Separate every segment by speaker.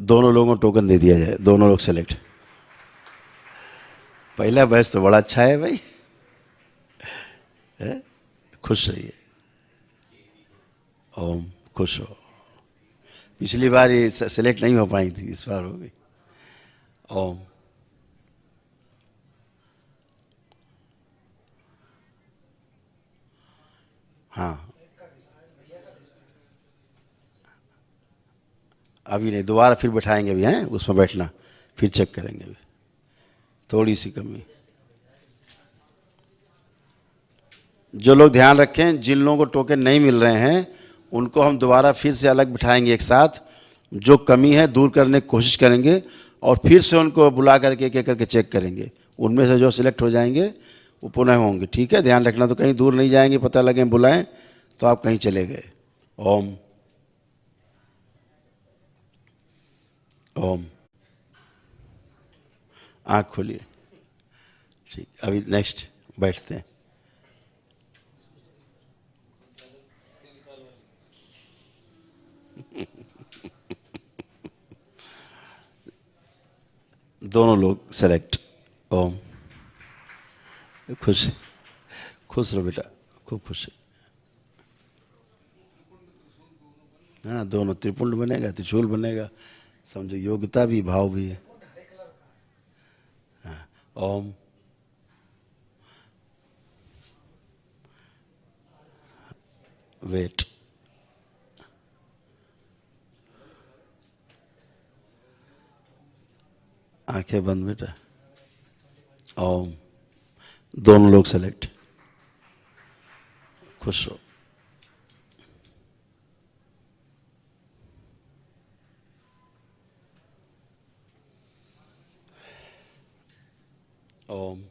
Speaker 1: दोनों लोगों को टोकन दे दिया जाए, दोनों लोग सेलेक्ट। पहला बैच तो बड़ा अच्छा है भाई, है? खुश रहिए। ओम, खुश हो। पिछली बार ये सेलेक्ट नहीं हो पाई थी, इस बार हो गई। ओम। हाँ, अभी नहीं, दोबारा फिर बैठाएंगे अभी, हैं उसमें बैठना, फिर चेक करेंगे अभी, थोड़ी सी कमी। जो लोग ध्यान रखें, जिन लोगों को टोकन नहीं मिल रहे हैं उनको हम दोबारा फिर से अलग बिठाएंगे एक साथ, जो कमी है दूर करने की कोशिश करेंगे और फिर से उनको बुला करके एक एक करके चेक करेंगे। उनमें से जो सिलेक्ट हो जाएंगे वो पुनः होंगे। ठीक है, ध्यान रखना, तो कहीं दूर नहीं जाएंगे, पता लगे बुलाएं तो आप कहीं चले गए। ओम। ओम। आँख खोलिए। ठीक, अभी नेक्स्ट बैठते हैं। दोनों लोग सेलेक्ट। ओम। खुश, खुश रहो बेटा, खूब खुश। हाँ, दोनों त्रिपुंड बनेगा, त्रिशूल बनेगा, समझो योग्यता भी भाव भी है। हाँ। ओम। वेट। आंखें बंद बेटा। ओम। दोनों लोग सेलेक्ट। खुश हो। ओम।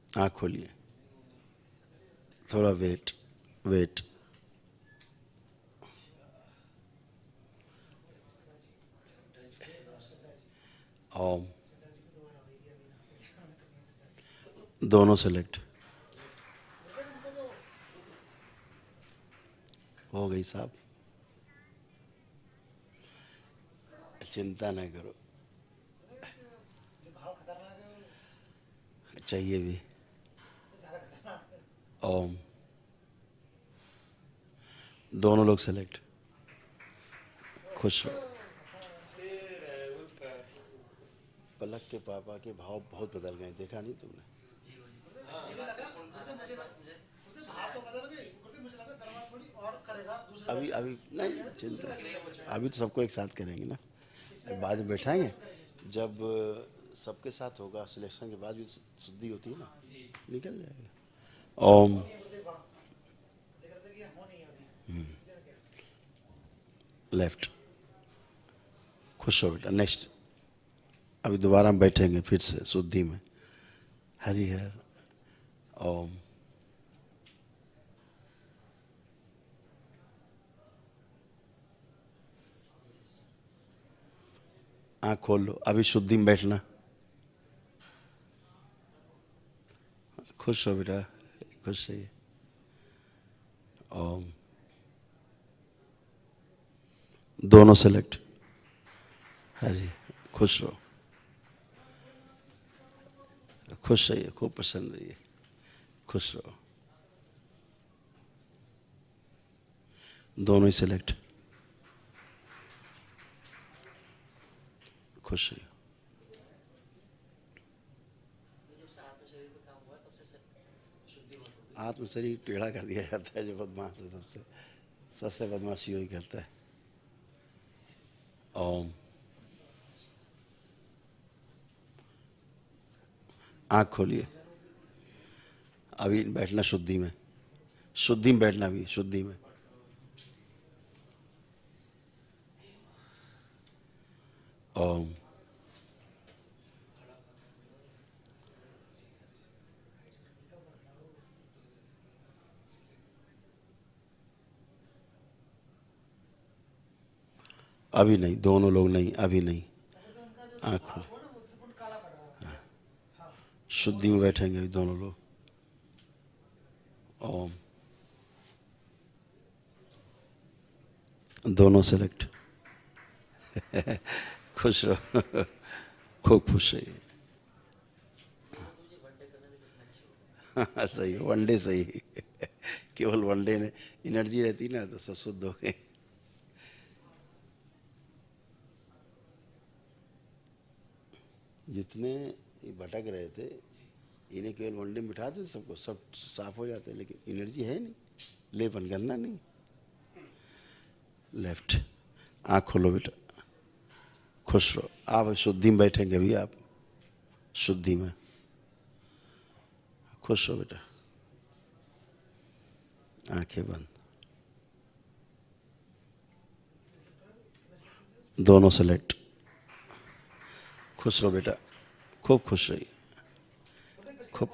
Speaker 1: आँख खोलिए। थोड़ा वेट, वेट। ओम। दोनों सेलेक्ट। हो गई साहब, चिंता न करो, चाहिए भी। ओम। दोनों लोग सेलेक्ट। खुश हो। पलक के पापा के भाव बहुत बदल गए, देखा नहीं तुमने? अभी अभी नहीं चिंता, अभी तो सबको एक साथ करेंगे ना, बाद में बैठाएंगे। जब सबके साथ होगा सिलेक्शन के बाद भी शुद्धि होती है ना, निकल जाएगा। ओम। लेफ्ट। खुश हो बेटा, नेक्स्ट। अभी दोबारा हम बैठेंगे फिर से शुद्धि में। हरि हर। ओम। आँख खोल लो, अभी शुद्धि में बैठना। खुश हो बेटा, खुश रहिए। ओम। दोनों सेलेक्ट। हरि, खुश रहो, खुश रहिए, खूब प्रसन्न रहिए, खुश रहो। दोनों ही सेलेक्ट। खुश रहिए। आत्म शरीर टेढ़ा कर दिया जाता है, जो बदमाश है सबसे, सबसे बदमाशी वही करता है। ओम। आँख खोलिए, अभी बैठना शुद्धि में, शुद्धि में बैठना, अभी शुद्धि में। ओम। अभी नहीं, दोनों लोग नहीं, अभी नहीं। आँख खोलिए, शुद्धि में बैठेंगे अभी दोनों लोग। ओम। दोनों सेलेक्ट। खुश रहो, खूब खुश रहिए। सही, वनडे सही। केवल वनडे में एनर्जी रहती ना तो सब शुद्ध हो गए। जितने ये भटक रहे थे इन्हें केवल वनडे में बिठा दे सबको, सब साफ हो जाते, लेकिन एनर्जी है नहीं, लेपन करना नहीं। लेफ्ट, आँख खोलो बेटा, खुश रहो। आप शुद्धि में बैठेंगे अभी, आप शुद्धि में। खुश रहो बेटा, आंखें बंद। दोनों सेलेक्ट। खुश रहो बेटा, खूब खुश रहिए, खूब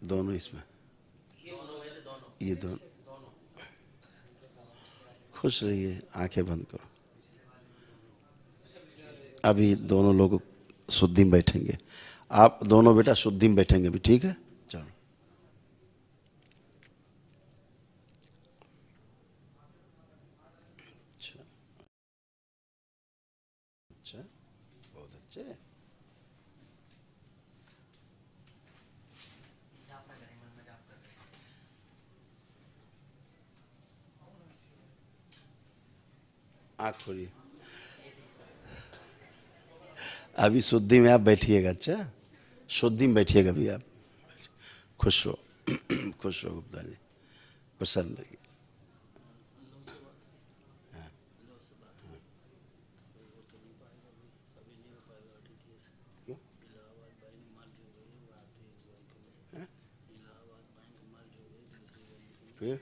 Speaker 1: दोनों इसमें, ये दोनों। खुश रहिए, आंखें बंद करो। अभी दोनों लोग शुद्धि में बैठेंगे। आप दोनों बेटा शुद्धि में बैठेंगे अभी, ठीक है? चलो। अच्छा अच्छा, बहुत अच्छे। आँख खोलिए। अभी शुद्धि में आप बैठिएगा। अच्छा, शुद्धि में बैठिएगा अभी आप। खुश रहो, खुश रहो गुप्ता जी, प्रसन्न रहिए। फिर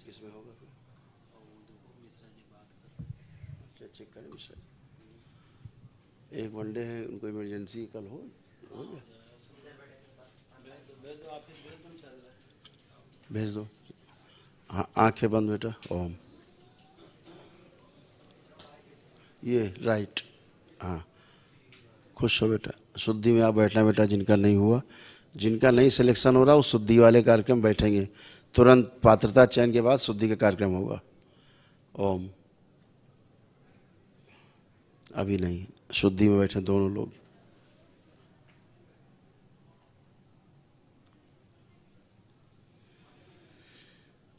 Speaker 1: किसमें होगा फिर? अच्छा, चेक करें मिश्रा जी। एक वनडे है, उनको इमरजेंसी कल हो गया, भेज दो। हाँ, आंखें बंद बेटा, ओम। ये राइट, हाँ। खुश हो बेटा, शुद्धि में आप बैठना बेटा। जिनका नहीं हुआ, जिनका नहीं सिलेक्शन हो रहा, वो शुद्धि वाले कार्यक्रम बैठेंगे। तुरंत पात्रता चयन के बाद शुद्धि का कार्यक्रम होगा। ओम। अभी नहीं, शुद्धि में बैठे दोनों लोग।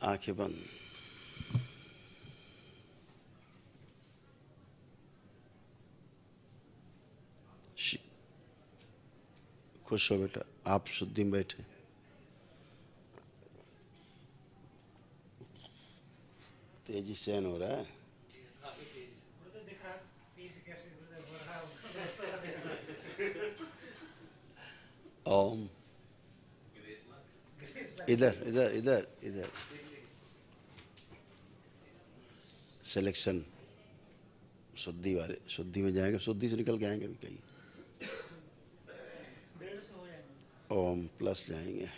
Speaker 1: आंखें बंद। खुश हो बेटा, आप शुद्धि में बैठे। तेजी चयन हो रहा है। ओम। इधर इधर इधर इधर। सिलेक्शन शुद्धि वाले, शुद्धि में जाएंगे, शुद्धि से निकल के आएंगे अभी कहीं। ओम प्लस जाएंगे।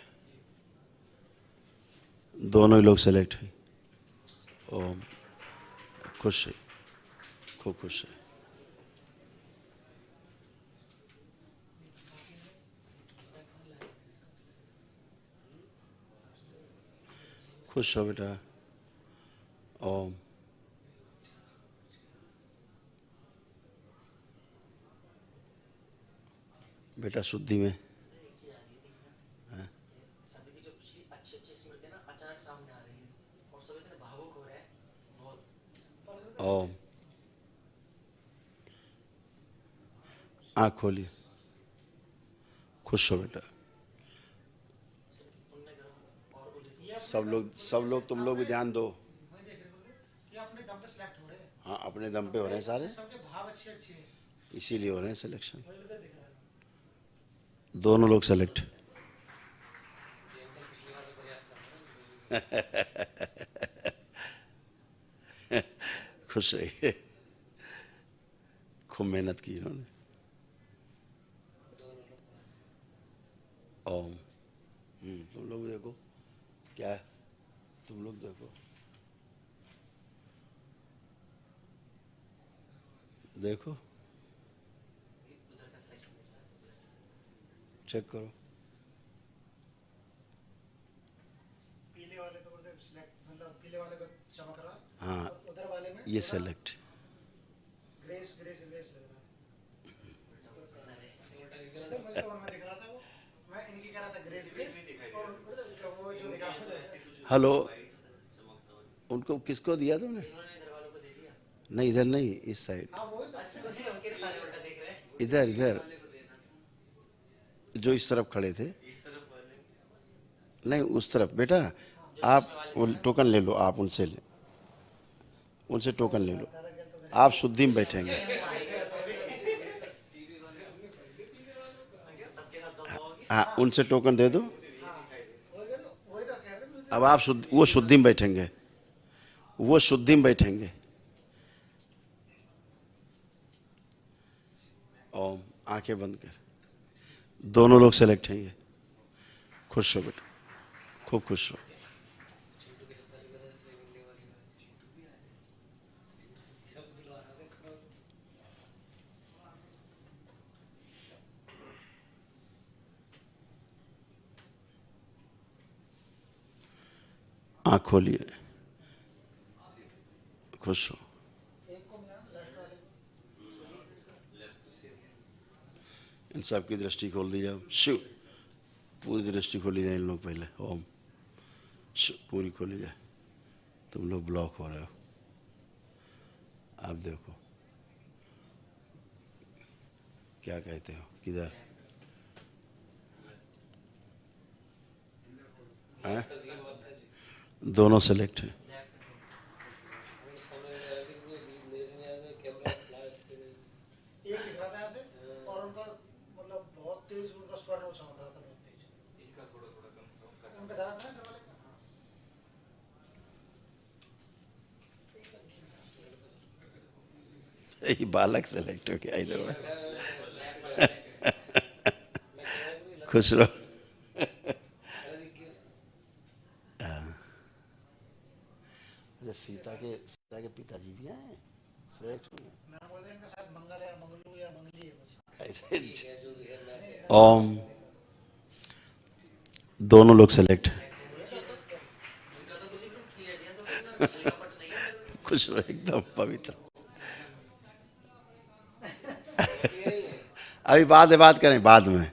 Speaker 1: दोनों ही लोग सेलेक्ट हैं। ओम। खुश है, खूब खुश है। खुश हो बेटा। ओम। बेटा शुद्धि में। ओम। आँख खोलिए, खुश हो बेटा। सब लोग तुम लोग भी ध्यान दो। हाँ, अपने दम पे हो रहे हैं सारे, इसीलिए हो रहे हैं सिलेक्शन। दोनों लोग सेलेक्ट। खुश रहिए, खूब मेहनत की इन्होंने। ओम। तुम लोग देखो क्या है, तुम लोग देखो, देखो। चेक करो।
Speaker 2: पीले वाले तो उधर सिलेक्ट, मतलब पीले वाले को चमक रहा,
Speaker 1: हाँ,
Speaker 2: और उधर वाले में
Speaker 1: ये सेलेक्ट।
Speaker 2: ग्रेस ग्रेस ग्रेस लग रहा है। तो मुझे तो वहाँ दिख रहा था वो, मैं इनकी कह रहा था ग्रेस ग्रेस, और उधर वो जो दिखा
Speaker 1: हेलो, उनको किसको दिया तुमने? नहीं इधर नहीं, इस साइड।
Speaker 2: हाँ वो तो अच्छा
Speaker 1: इधर इधर जो इस तरफ खड़े थे, नहीं उस तरफ। बेटा आप वो टोकन ले लो, आप उनसे ले, उनसे टोकन ले लो। आप शुद्धि में बैठेंगे। हाँ, उनसे टोकन दे दो।
Speaker 2: वही तो कह रहे थे।
Speaker 1: अब आप शुद्ध, वो शुद्धि में बैठेंगे, वो शुद्धि में बैठेंगे। ओम, आंखें बंद कर। दोनों लोग सेलेक्ट हैं ये। खुश हो बेटा, खूब खुश हो। आँख खोलिए, खुश हो। इन सब की दृष्टि खोल दी जाओ। शिव, पूरी दृष्टि खोली जाए इन लोग पहले। ओम, शिव, पूरी खोली जाए। तुम लोग ब्लॉक हो रहे हो। आप देखो क्या कहते हो, किधर हैं? दोनों सेलेक्ट हैं।
Speaker 2: एक दिख रहा था ऐसे, और उनका मतलब बहुत तेज, उनका स्वर वो चमक रहा था बहुत तेज। उनका ज्यादा था ना घर वाले का।
Speaker 1: यही बालक सेलेक्ट हो गया इधर में। खुश रहो। अच्छा, सीता के पिताजी भी आए सेलेक्ट हुए।
Speaker 2: मैं बोलते इनका शायद मंगल या मंगलू या मंगली है कुछ।
Speaker 1: ऐसे। ओम, दोनों लोग सेलेक्ट। खुश रहो, एकदम पवित्र। अभी बाद में बात करें, बाद में।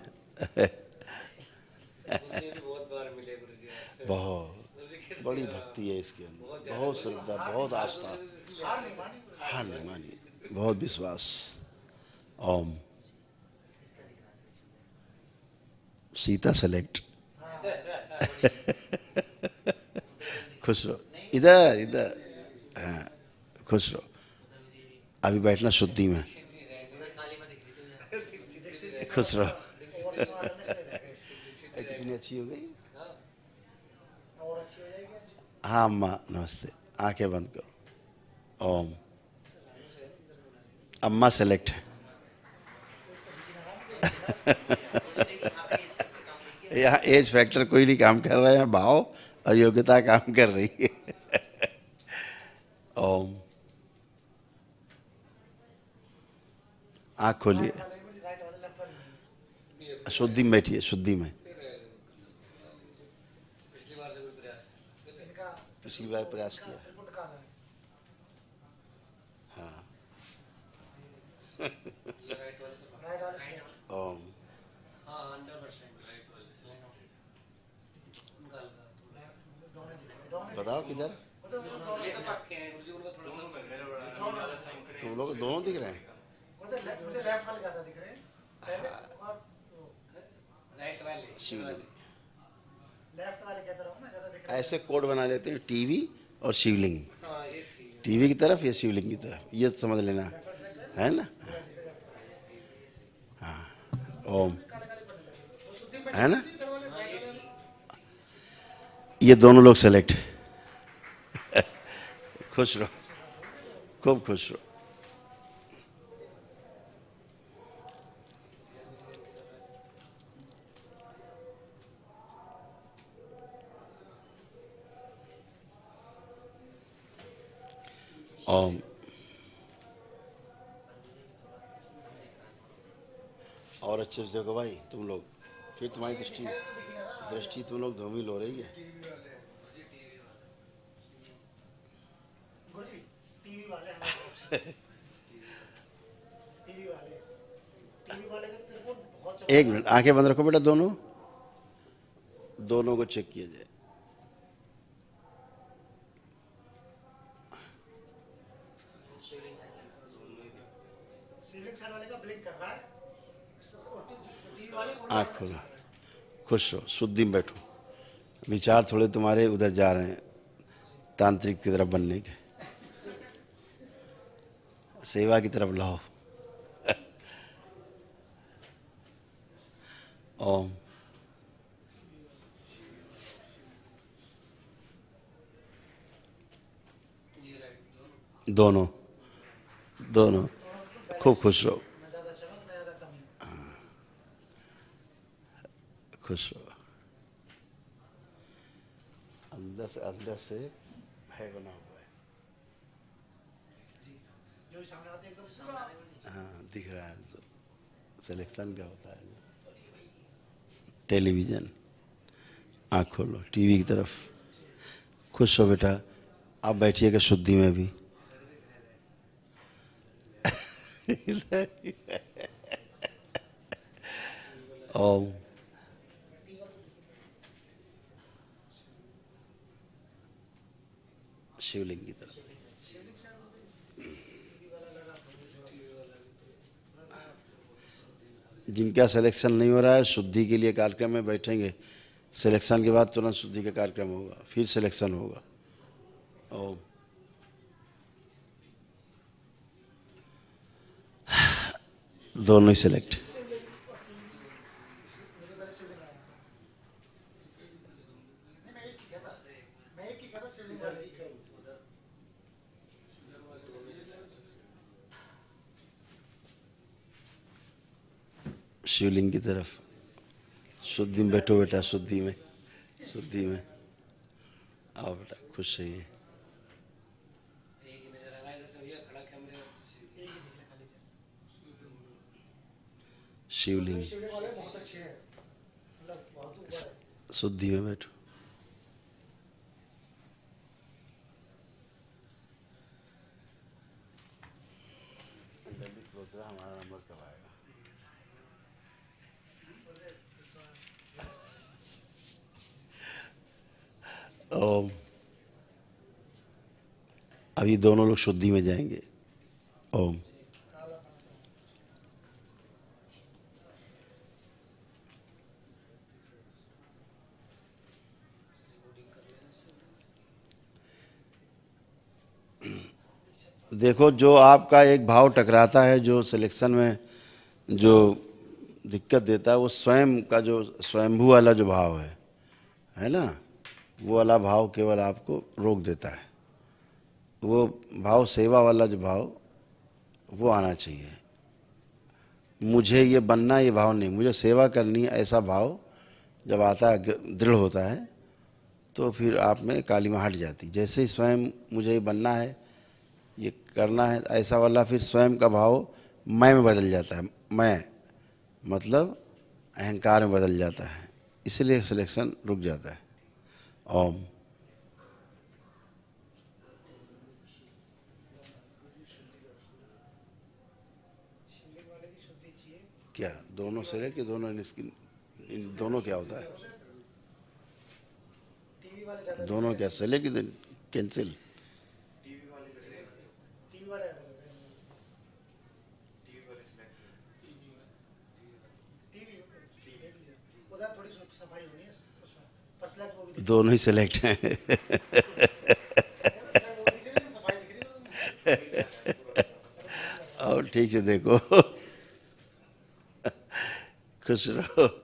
Speaker 1: बहुत बड़ी भक्ति है इसके अंदर, बहुत श्रद्धा, बहुत आस्था। हाँ नहीं मानी, बहुत विश्वास। ओम, सीता सेलेक्ट। खुश रहो, इधर इधर। हाँ, खुश रहो। अभी बैठना शुद्धि में। खुश रहो। कितनी अच्छी हो गई।
Speaker 2: और अच्छी हो जाएगी।
Speaker 1: हाँ अम्मा नमस्ते। आंखें बंद करो। ओम, अम्मा सेलेक्ट है। यहाँ एज फैक्टर कोई नहीं काम कर रहा है, यहाँ भाव और योग्यता काम कर रही है। ओम, आँख खोलिए,
Speaker 2: राइट वाले लेफ्ट वाले नहीं।
Speaker 1: शुद्धि में बैठिए, शुद्धि में।
Speaker 2: इनका
Speaker 1: पिछली बार प्रयास किया।
Speaker 2: त्रिपुट का है।
Speaker 1: हाँ।
Speaker 2: राइट वाले से
Speaker 1: ओम, बताओ किधर तुम लोग दोनों दिख रहे हैं।
Speaker 2: मुझे लेफ्ट वाले ज्यादा दिख रहे हैं पहले, और
Speaker 3: राइट वाले
Speaker 1: शिवलिंग।
Speaker 2: लेफ्ट वाले कहता रहा हूँ मैं, ज्यादा दिख रहे
Speaker 1: ऐसे कोड बना लेते हैं, टीवी और शिवलिंग।
Speaker 3: हाँ ये थी
Speaker 1: टीवी की तरफ या शिवलिंग की तरफ, ये समझ लेना है ना। हाँ, ओम, है ना। ये दोनों लोग सेलेक्ट। खुश रहो, खूब खुश रहो। ओम, और अच्छे से देखो भाई तुम लोग। फिर तुम्हारी दृष्टि दृष्टि तुम लोग धूमिल हो रही है।
Speaker 2: गुरु जी टीवी वाले हमारे टीवी वाले का तेरे को बहुत चमक
Speaker 1: एक मिनट आंखें बंद रखो बेटा, दोनों दोनों को चेक किया जाए।
Speaker 2: सीलिंग साइड वाले का ब्लिंक कर रहा है, टीवी वाले को
Speaker 1: आँख खोलो, खुश रहो, शुद्धि में बैठो। विचार थोड़े तुम्हारे उधर जा रहे हैं, तांत्रिक की तरफ बनने के, सेवा की तरफ लाओ। ओम। दोनों दोनों खूब खुश रहो,
Speaker 2: न ज्यादा चमक न ज्यादा कमी।
Speaker 1: खुश रहो। अंदर से भय बना हुआ है।
Speaker 2: जो भी सामने आते हैं एकदम सामने
Speaker 1: हाँ दिख रहा है, तो सिलेक्शन क्या होता है। टेलीविजन, आँख खोलो टीवी की तरफ, खुश हो बेटा। आप बैठिएगा शुद्धि में भी। ओम। शिवलिंग की तरफ। जिनका सिलेक्शन नहीं हो रहा है, शुद्धि के लिए कार्यक्रम में बैठेंगे। सिलेक्शन के बाद तुरंत शुद्धि का कार्यक्रम होगा, फिर सिलेक्शन होगा। ओम। दोनों ही सिलेक्ट।
Speaker 2: मैं एक ही कहता सीलिंग वाले ही करूँ।
Speaker 1: शिवलिंग की तरफ, शुद्धि में बैठो बेटा, शुद्धि में, शुद्धि में आओ बेटा, खुश रहिए।
Speaker 3: एक ही नजर आ रहा है इधर से भैया, खड़ा कैमरे
Speaker 2: एक ही दिख रहा खाली से।
Speaker 1: शिवलिंग,
Speaker 2: शिवलिंग वाले बहुत अच्छे हैं, मतलब बहुत ऊपर है।
Speaker 1: शुद्धि में बैठो। हमारा नंबर कब आएगा? ओम। अभी दोनों लोग शुद्धि में जाएंगे। ओम। देखो, जो आपका एक भाव टकराता है, जो सिलेक्शन में जो दिक्कत देता है, वो स्वयं का जो स्वयंभू वाला जो भाव है ना, वो वाला भाव केवल आपको रोक देता है। वो भाव सेवा वाला जो भाव, वो आना चाहिए। मुझे ये बनना, ये भाव नहीं, मुझे सेवा करनी है, ऐसा भाव जब आता है, दृढ़ होता है, तो फिर आप में कालिमा हट जाती। जैसे ही स्वयं मुझे ये बनना है, ये करना है, ऐसा वाला फिर स्वयं का भाव मैं में बदल जाता है। मैं मतलब अहंकार में बदल जाता है, इसलिए सिलेक्शन रुक जाता है। ओम।
Speaker 2: शिवलिंग वाले की शुद्धि चाहिए।
Speaker 1: क्या दोनों सेलेक्ट कि दोनों इन दोनों क्या होता है?
Speaker 2: टीवी वाले ज्यादा
Speaker 1: दोनों क्या सेलेक्ट कि कैंसिल?
Speaker 2: टीवी वाले ज्यादा टीवी उधर थोड़ी सफाई होनी है उसमें, पर select वो भी दिख
Speaker 1: दोनों ही सेलेक्ट हैं।
Speaker 2: रहा है, वो दिख रही है, सफाई दिख रही है।
Speaker 1: और ठीक से देखो। खुश रहो।